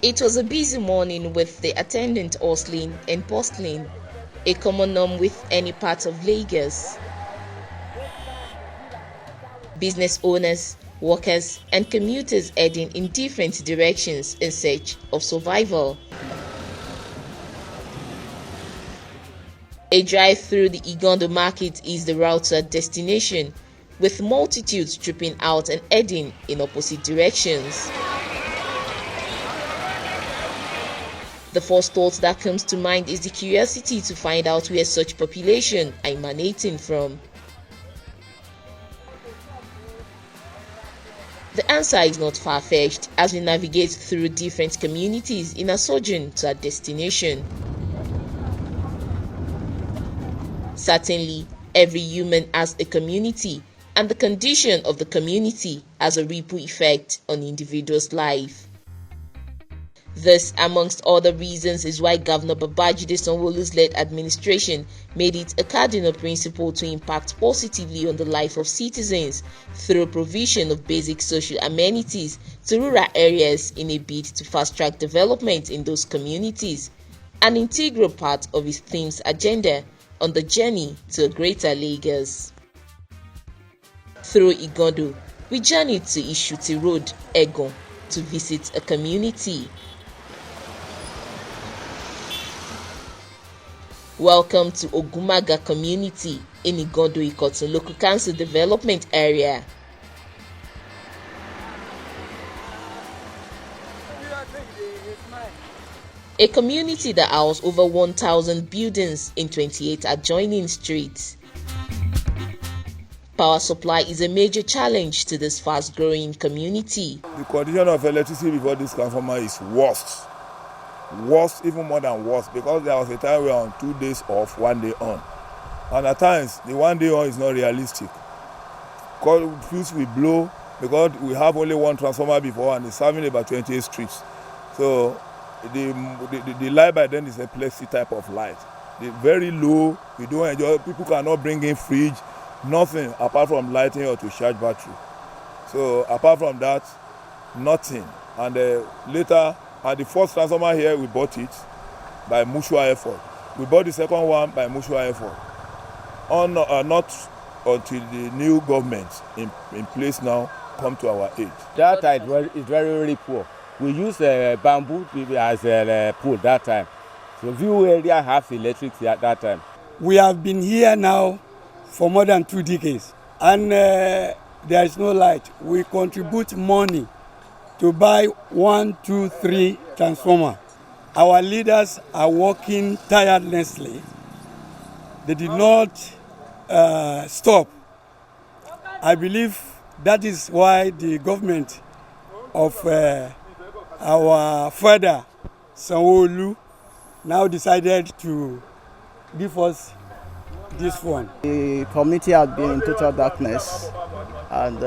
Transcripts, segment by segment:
It was a busy morning with the attendant hustling and bustling, a common norm with any part of Lagos. Business owners, workers, and commuters heading in different directions in search of survival. A drive through the Igando market is the route to a destination, with multitudes trooping out and heading in opposite directions. The first thought that comes to mind is the curiosity to find out where such population are emanating from. The answer is not far-fetched as we navigate through different communities in a sojourn to our destination. Certainly, every human has a community, and the condition of the community has a ripple effect on the individual's life. This, amongst other reasons, is why Governor Babajide Sanwo-Olu's led administration made it a cardinal principle to impact positively on the life of citizens through provision of basic social amenities to rural areas in a bid to fast-track development in those communities, an integral part of his theme's agenda on the journey to a greater Lagos. Through Igando, we journeyed to Ishuti Road, Egon, to visit a community. Welcome to Ogunmaga community in Igando, Ikotun Local Council Development Area. A community that houses over 1,000 buildings in 28 adjoining streets. Power supply is a major challenge to this fast-growing community. The condition of electricity before this transformer is worst, even more than worst, because there was a time we were on 2 days off, 1 day on. And at times, the 1 day on is not realistic. Fuse will blow because we have only one transformer before and it's serving about 28 streets. So the light by then is a plexi type of light. The very low, we don't enjoy, people cannot bring in fridge, nothing apart from lighting or to charge battery. So apart from that, nothing. And later, the first transformer here, we bought it by mutual effort. We bought the second one by mutual effort. Not until the new government in place now come to our aid. That time is very, very poor. We use bamboo as a pole that time. So few area have electricity at that time. We have been here now for more than 2 decades, and there is no light. We contribute money to buy 1, 2, 3 transformer. Our leaders are working tirelessly. They did not stop. I believe that is why the government of our father Sanwo-Olu now decided to give us this one. The community has been in total darkness, and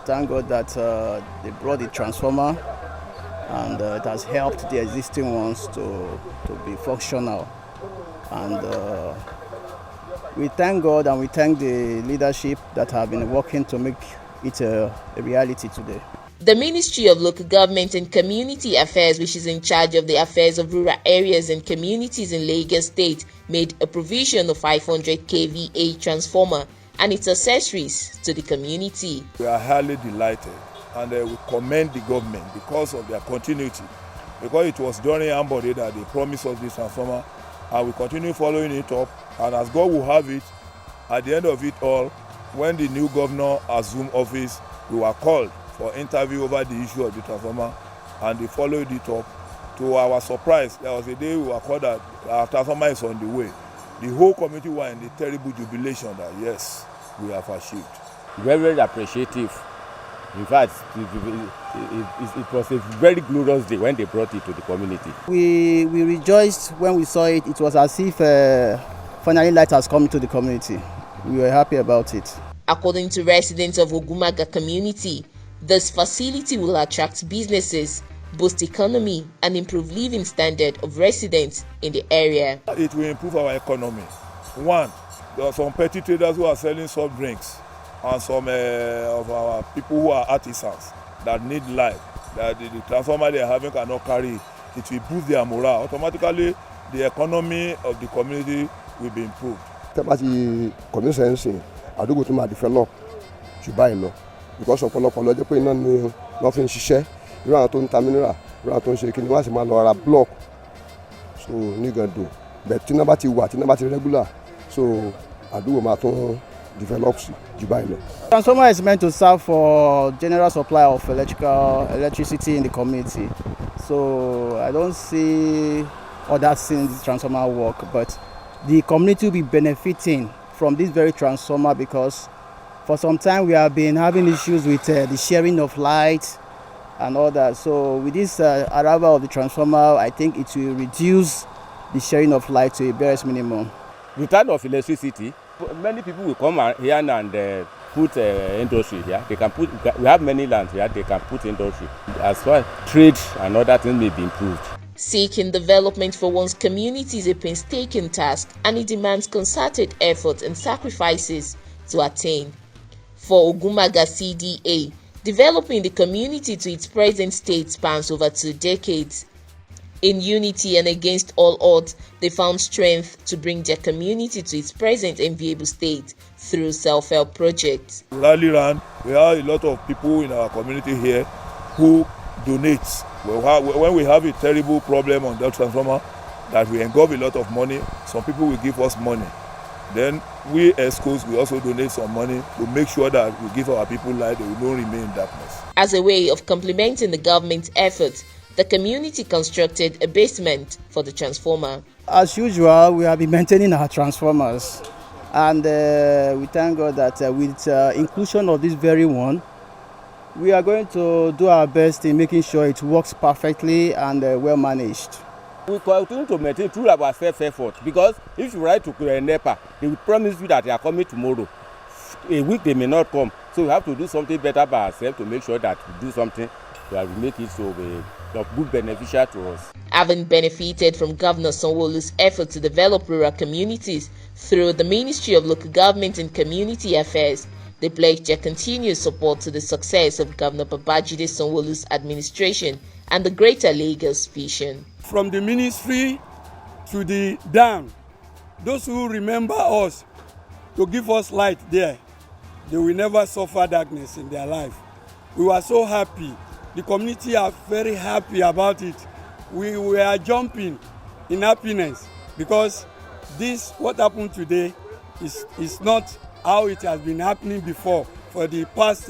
thank God that they brought the transformer, and it has helped the existing ones to be functional. And we thank God and we thank the leadership that have been working to make it a reality today. The Ministry of Local Government and Community Affairs, which is in charge of the affairs of rural areas and communities in Lagos State, made a provision of 500 kVA transformer and its accessories to the community. We are highly delighted, and we commend the government because of their continuity. Because it was during Ambode that they promised us this transformer, and we continue following it up. And as God will have it, at the end of it all, when the new governor assumed office, we were called for interview over the issue of the transformer, and they followed it up. To our surprise, there was a day we were called that our transformer is on the way. The whole community were in the terrible jubilation that yes, we have achieved. Very, very appreciative. In fact, it was a very glorious day when they brought it to the community. We rejoiced when we saw it. It was as if finally light has come to the community. We were happy about it. According to residents of Ogunmaga community, this facility will attract businesses, boost economy, and improve living standard of residents in the area. It will improve our economy. One, there are some petty traders who are selling soft drinks, and some of our people who are artisans that need light. that the transformer they are having cannot carry it will boost their morale. Automatically, the economy of the community will be improved. Tẹ́lá ti community sẹ́yìn àdúgbò tó máa develop jù báyìí lọ because ọ̀pọ̀lọpọ̀ lọ́jọ́ pé iná ni wọ́n fi ń ṣiṣẹ́ irú àwọn tó ń ta mineral irú àwọn tó ń ṣe kí ni wọ́n á sì máa lọ ra block so ní Igando bẹ́ẹ̀ tí iná bá ti wà tí iná bá ti regular so àdúgbò máa tún develop jù báyìí lọ. Transformer is meant to serve for general supply of electricity in the community. So I don't see other things this transformer work, but the community will be benefiting from this very transformer because for some time we have been having issues with the sharing of light and all that. So with this arrival of the transformer, I think it will reduce the sharing of light to a barest minimum. Return of electricity, many people will come here and put industry here. They can put. We have many lands here. They can put industry. As far as trade and other things may be improved. Seeking development for one's community is a painstaking task, and it demands concerted effort and sacrifices to attain. For Ogunmaga CDA, developing the community to its present state spans over 2 decades. In unity and against all odds, they found strength to bring their community to its present enviable state through self-help projects. Rally round, we have a lot of people in our community here who donate. When we have a terrible problem on that transformer that we engulf a lot of money, some people will give us money. Then we as schools, we also donate some money to make sure that we give our people light, they will not remain in darkness. As a way of complementing the government's efforts, the community constructed a basement for the transformer. As usual, we have been maintaining our transformers, and we thank God that with inclusion of this very one, we are going to do our best in making sure it works perfectly and well managed. We continue to maintain through our self-effort because if you write to NEPA, they will promise you that they are coming tomorrow. A week they may not come, so we have to do something better by ourselves to make sure that we do something that will make it so of good beneficial to us. Having benefited from Governor Sanwo-Olu's effort to develop rural communities through the Ministry of Local Government and Community Affairs, they pledged their continued support to the success of Governor Babajide Sanwo-Olu's administration and the Greater Lagos vision. From the ministry to the down, those who remember us to give us light there, they will never suffer darkness in their life. We were so happy. The community are very happy about it. We were jumping in happiness because this, what happened today, is not how it has been happening before for the past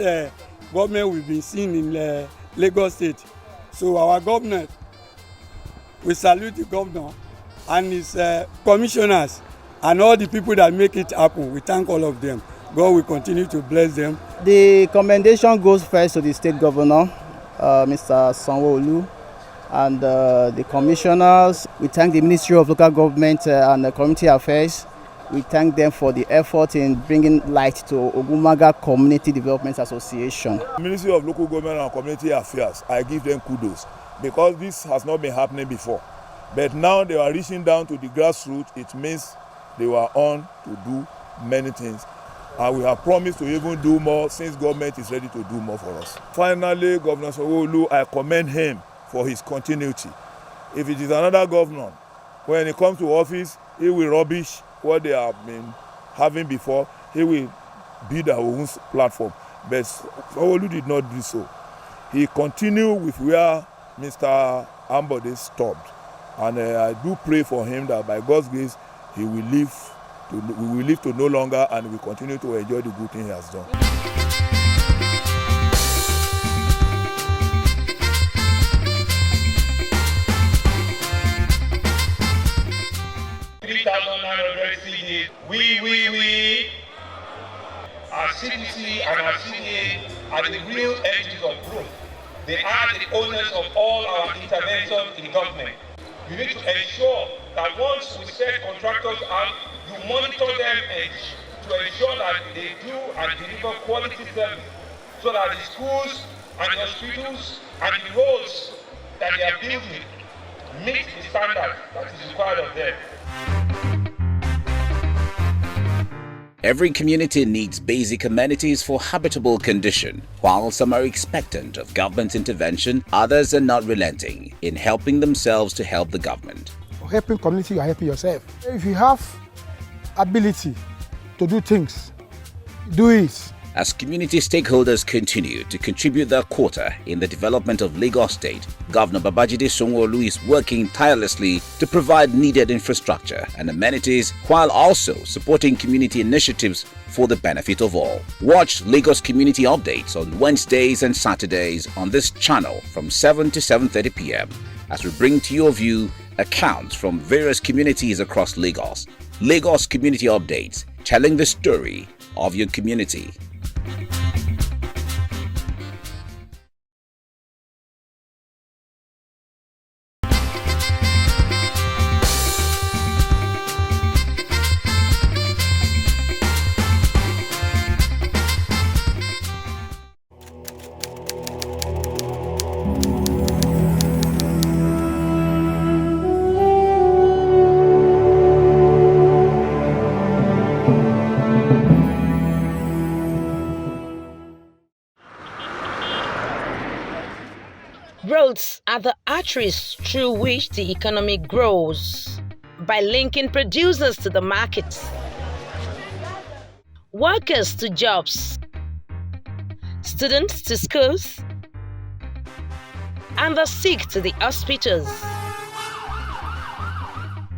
government we've been seeing in Lagos State. So our governor, we salute the governor and his commissioners and all the people that make it happen. We thank all of them. God will continue to bless them. The commendation goes first to the state governor, Mr. Sanwo-Olu, and the commissioners. We thank the Ministry of Local Government and Community Affairs. We thank them for the effort in bringing light to Ogunmaga Community Development Association. Ministry of Local Government and Community Affairs, I give them kudos because this has not been happening before. But now they are reaching down to the grassroots. It means they were on to do many things. And we have promised to even do more since government is ready to do more for us. Finally, Governor Sanwo-Olu, I commend him for his continuity. If it is another governor, when he comes to office, he will rubbish what they have been having before. He will build our own platform. But Sanwo-Olu did not do so. He continued with where Mr. Ambode stopped. And I do pray for him that by God's grace, we will live to no longer and we continue to enjoy the good thing he has done. CDA. We, our CDC and our CDA are the real engines of growth. They are the owners of all our interventions in government. You need to ensure that once we set contractors out, you monitor them to ensure that they do and deliver quality service so that the schools and the hospitals and the roads that they are building meet the standard that is required of them. Every community needs basic amenities for habitable condition. While some are expectant of government intervention, others are not relenting in helping themselves to help the government. Helping community, you are helping yourself. If you have ability to do things, do it. As community stakeholders continue to contribute their quota in the development of Lagos State, Governor Babajide Sanwo-olu is working tirelessly to provide needed infrastructure and amenities while also supporting community initiatives for the benefit of all. Watch Lagos Community Updates on Wednesdays and Saturdays on this channel from 7 to 7:30 p.m. as we bring to your view accounts from various communities across Lagos. Lagos Community Updates, telling the story of your community. Roads are the arteries through which the economy grows by linking producers to the markets, workers to jobs, students to schools, and the sick to the hospitals.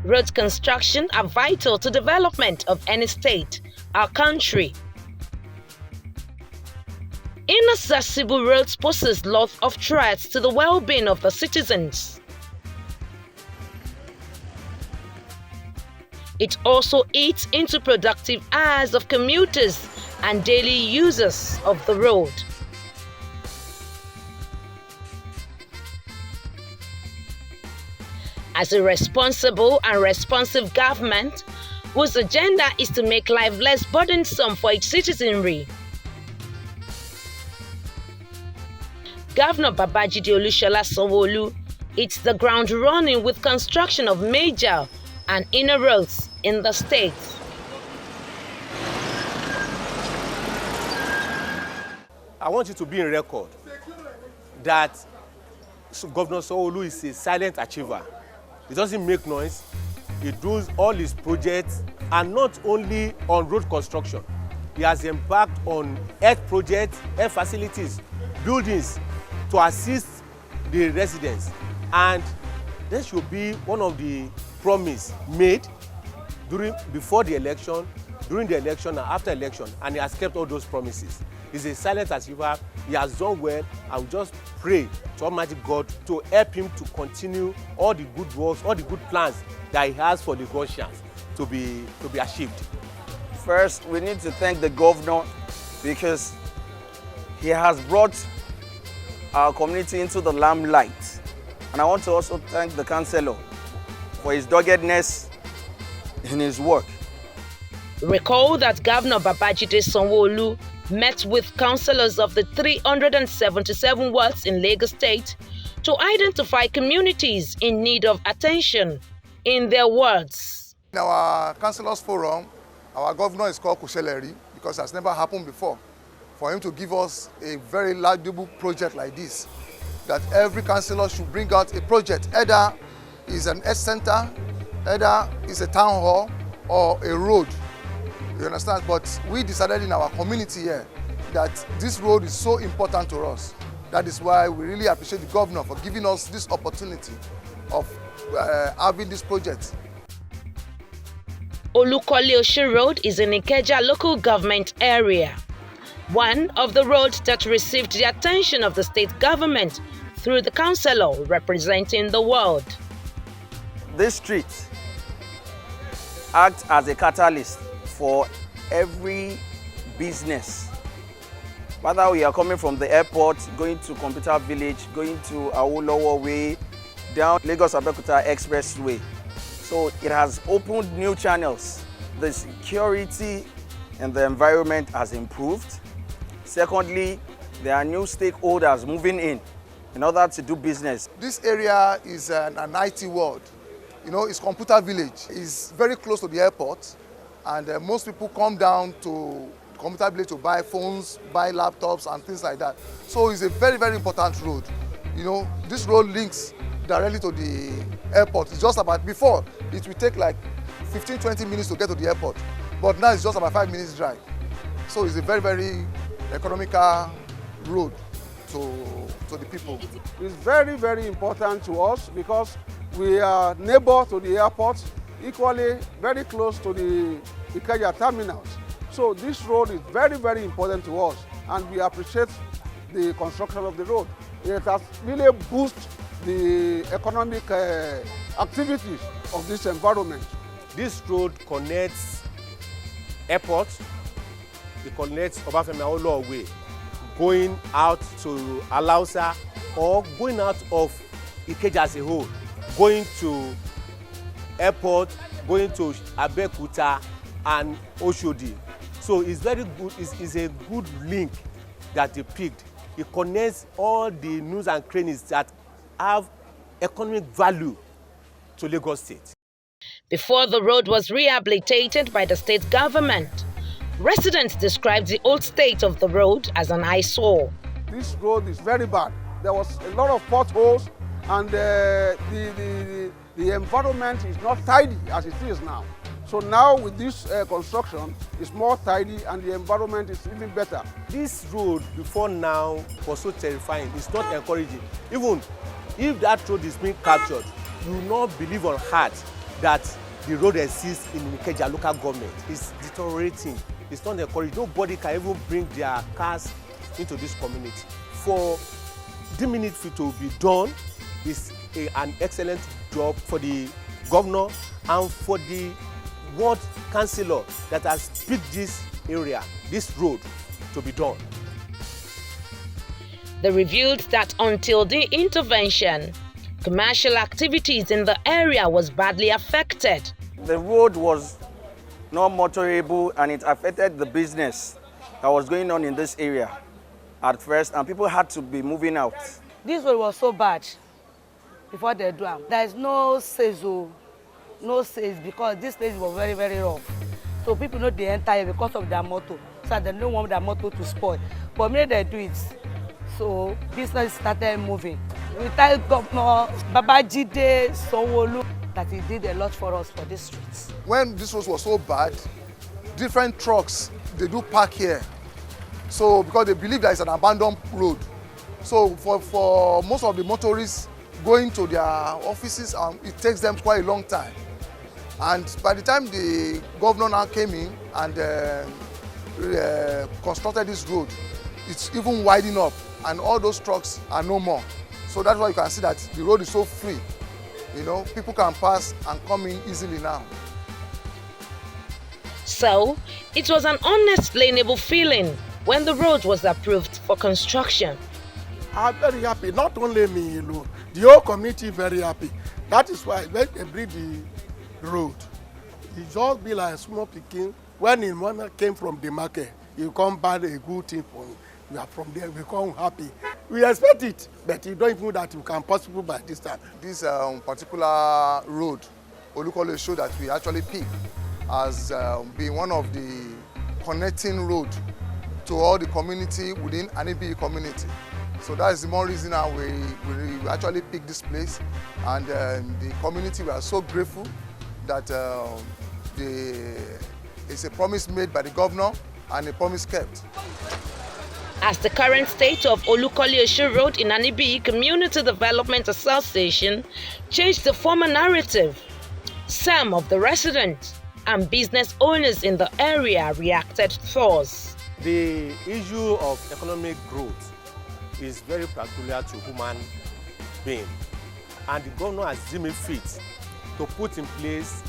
Road construction are vital to development of any state or country. Inaccessible roads poses lots of threats to the well-being of the citizens. It also eats into productive hours of commuters and daily users of the road. As a responsible and responsive government, whose agenda is to make life less burdensome for its citizenry, Governor Babajide Olushola Sanwo-olu hits the ground running with construction of major and inner roads in the state. I want you to be in record that Governor Sanwo-olu is a silent achiever. He doesn't make noise. He does all his projects, and not only on road construction. He has embarked on health projects, health facilities, buildings to assist the residents. And there should be one of the promise made before the election, during the election, and after election, and he has kept all those promises. He's a silent achiever. He has done well. I will just pray to Almighty God to help him to continue all the good works, all the good plans that he has for the Lagosians to be achieved. First, we need to thank the governor because he has brought our community into the limelight. And I want to also thank the councillor for his doggedness in his work. Recall that Governor Babajide Sanwo-olu met with councillors of the 377 wards in Lagos State to identify communities in need of attention in their wards. In our councillors forum, our governor is called Kusheleri because it has never happened before. For him to give us a very laudable project like this, that every councillor should bring out a project, either is an health center, either is a town hall or a road. You understand? But we decided in our community here that this road is so important to us. That is why we really appreciate the governor for giving us this opportunity of having this project. Olukole-Oshe Road is in Ikeja local government area, one of the roads that received the attention of the state government through the councillor representing the ward. This street acts as a catalyst for every business. Whether we are coming from the airport, going to Computer Village, going to Awolowo Way, down Lagos-Abeokuta Expressway. So it has opened new channels. The security and the environment has improved. Secondly, there are new stakeholders moving in order to do business. This area is an IT world. You know, it's Computer Village. It's very close to the airport, And most people come down to computer village to buy phones, buy laptops and things like that. So it's a very, very important road. You know, this road links directly to the airport. It's just about, before, it will take like 15-20 minutes to get to the airport. But now it's just about 5 minutes drive. So it's a very, very economical road to the people. It's very, very important to us because we are neighbor to the airport, equally very close to the Ikeja terminals. So this road is very, very important to us, and we appreciate the construction of the road. It has really boosted the economic activities of this environment. This road connects airport, it connects Obafemi Awolowo Way, going out to Alausa or going out of Ikeja as a whole, going to airport, going to Abeokuta and Oshodi. So it's very good, it's a good link that they picked. It connects all the nooks and crannies that have economic value to Lagos State. Before the road was rehabilitated by the state government, residents described the old state of the road as an eyesore. This road is very bad. There was a lot of potholes, and the environment is not tidy as it is now. So now with this construction, it's more tidy and the environment is even better. This road before now was so terrifying. It's not encouraging. Even if that road is being captured, you will not believe on heart that the road exists in Ikeja local government. It's deteriorating. It's not encouraging. Nobody can even bring their cars into this community. For the minute to be done is an excellent job for the governor and for the ward councillor that has picked this area, this road, to be done. They revealed that until the intervention, commercial activities in the area was badly affected. The road was not motorable and it affected the business that was going on in this area at first, and people had to be moving out. This road was so bad before they do it. There is no sales, because this place was very, very rough. So people know they enter here because of their motor, so they don't want their motor to spoil. But when they do it, so business started moving. We thank Governor Babajide Sanwo-olu that he did a lot for us for this streets. When this road was so bad, different trucks, they do park here. So because they believe that it's an abandoned road. So for most of the motorists going to their offices, it takes them quite a long time. And by the time the governor now came in and constructed this road, it's even widening up and all those trucks are no more. So that's why you can see that the road is so free. You know, people can pass and come in easily now. So, it was an unexplainable feeling when the road was approved for construction. I'm very happy, not only me alone, the whole community very happy. That is why when they bring the road, it just be like a small picking. When the money came from the market, you come buy a good thing for me. We are from there, we come happy. We expect it, but you don't even know that you can possible by this time. This particular road, Olukole show that we actually picked as being one of the connecting road to all the community within Anibi community. So that is the more reason now we actually picked this place, and the community, we are so grateful that it's a promise made by the governor and a promise kept. As the current state of Olukole Road in Anibi Community Development Association changed the former narrative, some of the residents and business owners in the area reacted force. The issue of economic growth is very peculiar to human being, and the governor has deemed it fit to put in place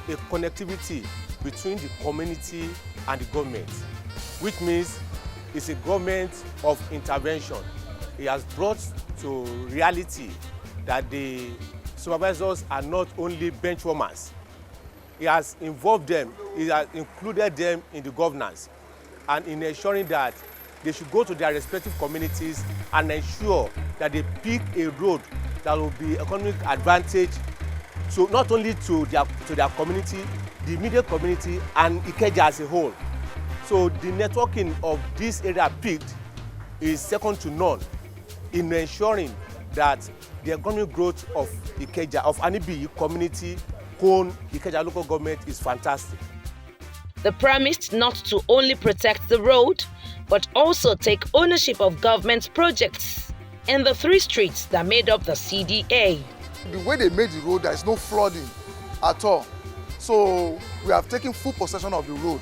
a connectivity between the community and the government, which means it's a government of intervention. He has brought to reality that the supervisors are not only benchwarmers. He has involved them, he has included them in the governance and in ensuring that they should go to their respective communities and ensure that they pick a road that will be economic advantage, so not only to their community, the immediate community and Ikeja as a whole. So the networking of this area peaked is second to none in ensuring that the economic growth of Ikeja, of Anibi community, Kon, Ikeja local government is fantastic. They promised not to only protect the road, but also take ownership of government projects in the 3 streets that made up the CDA. The way they made the road, there is no flooding at all. So we have taken full possession of the road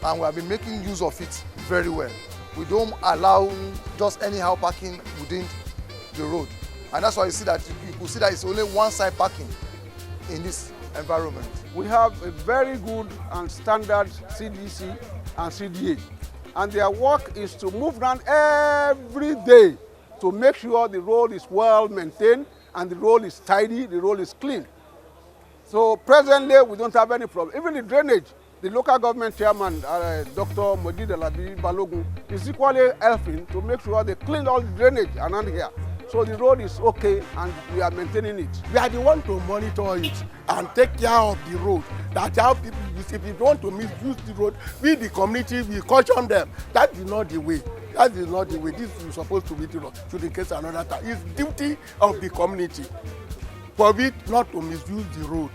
and we have been making use of it very well. We don't allow just anyhow parking within the road. And that's why you could see that it's only one side parking in this environment. We have a very good and standard CDC and CDA. And their work is to move around every day to make sure the road is well maintained and the road is tidy, the road is clean. So presently, we don't have any problem. Even the drainage, the local government chairman, Dr. Modi Delabi Balogun, is equally helping to make sure they clean all the drainage around here. So the road is okay and we are maintaining it. We are the one to monitor it and take care of the road. That's how people, if you want to misuse the road, we the community, we caution them. That is not the way. That is not the way. This is supposed to be the road. Should in case another time. It's duty of the community for it not to misuse the road,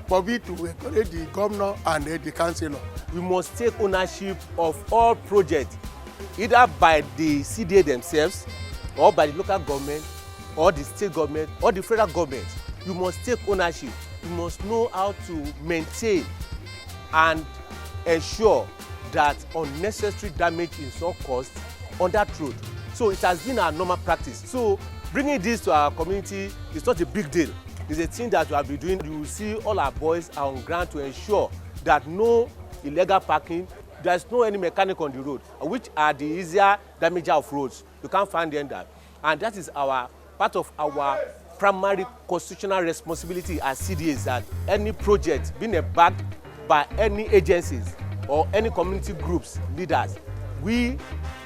for it to encourage the governor and the councillor. We must take ownership of all projects, either by the CDA themselves, or by the local government, or the state government, or the federal government. You must take ownership. You must know how to maintain and ensure that unnecessary damage is not caused on that road. So it has been our normal practice. So bringing this to our community is not a big deal. It's a thing that we have been doing. You will see all our boys are on ground to ensure that no illegal parking, there's no any mechanic on the road, which are the easier damager of roads. You can't find them there. And that is our part of our primary constitutional responsibility as CDAs, that any project being backed by any agencies or any community groups, leaders, we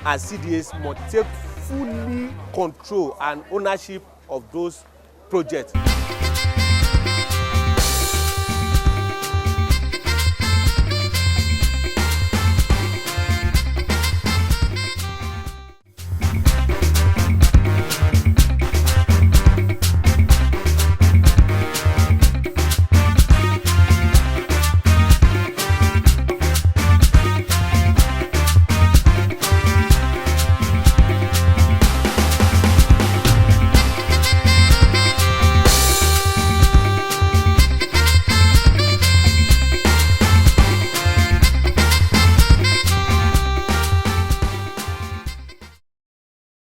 as CDAs must take fully control and ownership of those projects.